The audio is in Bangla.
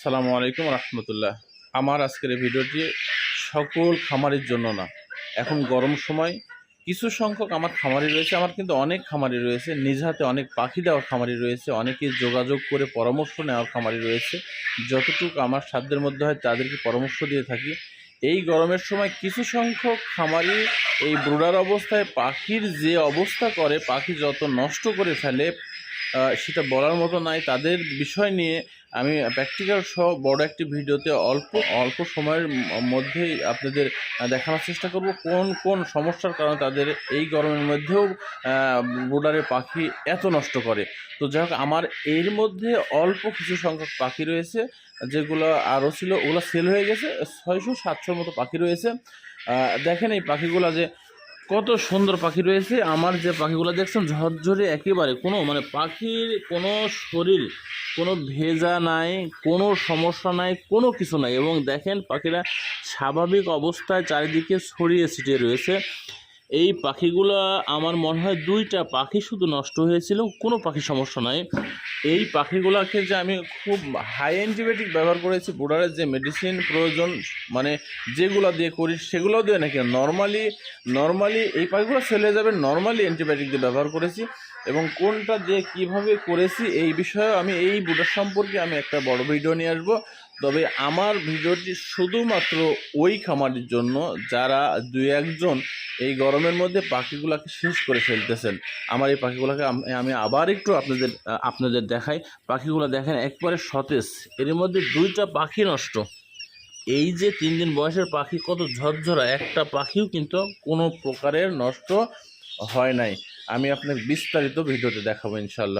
আসসালামু আলাইকুম রহমতুল্লাহ। আমার আজকের এই ভিডিওটি সকল খামারির জন্য না। এখন গরম সময় কিছু সংখ্যক আমার খামারি রয়েছে, আমার কিন্তু অনেক খামারি রয়েছে, নিজ হাতে অনেক পাখি দেওয়ার খামারি রয়েছে, অনেকে যোগাযোগ করে পরামর্শ নেওয়ার খামারি রয়েছে। যতটুকু আমার সাধ্যের মধ্যে হয় তাদেরকে পরামর্শ দিয়ে থাকি। এই গরমের সময় কিছু সংখ্যক খামারি এই ব্রুডার অবস্থায় পাখির যে অবস্থা করে, পাখি যত নষ্ট করে ফেলে সেটা বলার মতো নাই। তাদের বিষয় নিয়ে আমি প্র্যাকটিক্যাল সহ বড় একটি ভিডিওতে অল্প অল্প সময়ের মধ্যেই আপনাদের দেখানোর চেষ্টা করব কোন কোন সমস্যার কারণে তাদের এই গরমের মধ্যেও ব্রুডারের পাখি এত নষ্ট করে। তো যাই হোক, আমার এর মধ্যে অল্প কিছু সংখ্যক পাখি রয়েছে যেগুলো আরও ছিল, ওগুলো সেল হয়ে গেছে। 600-700 মতো পাখি রয়েছে। দেখেন এই পাখিগুলো যে কত সুন্দর পাখি রয়েছে। আমার যে পাখিগুলো দেখছেন ঝরঝরে একেবারে, কোনো পাখির কোনো শরীর কোনো ভেজা নাই, কোনো সমস্যা নাই, কোনো কিছু নাই। এবং দেখেন পাখিরা স্বাভাবিক অবস্থায় চারিদিকে ছড়িয়ে ছিটিয়ে রয়েছে। এই পাখিগুলো আমার মনে হয় 2টা পাখি শুধু নষ্ট হয়েছিল, কোনো পাখি সমস্যা নাই। এই পাখিগুলোকে যে আমি খুব হাই অ্যান্টিবায়োটিক ব্যবহার করেছি, ব্রুডারের যে মেডিসিন প্রয়োজন মানে যেগুলো দিয়ে করি সেগুলোও দিয়ে নাকি নর্মালি এই পাখিগুলো চলে যাবে, নর্মালি অ্যান্টিবায়োটিক দিয়ে ব্যবহার করেছি। এবং কোনটা দিয়ে কিভাবে করেছি এই বিষয়ে আমি এই ব্রুডার সম্পর্কে আমি একটা বড় ভিডিও নিয়ে আসবো। তবে আমার ভিডিওটি শুধুমাত্র ওই খামারির জন্য যারা 2-1 জন এই গরমের মধ্যে পাখিগুলোকে শেষ করে ফেলতেছেন। আমার এই পাখিগুলোকে আমি আবার একটু আপনাদের দেখাই। পাখিগুলো দেখেন একবারে সতেজ, এর মধ্যে 2টা পাখি নষ্ট। এই যে 3 দিন বয়সের পাখি কত ঝরঝরা, একটা পাখিও কিন্তু কোনো প্রকারের নষ্ট হয় নাই। আমি আপনাকে বিস্তারিত ভিডিওতে দেখাবো ইনশাল্লাহ।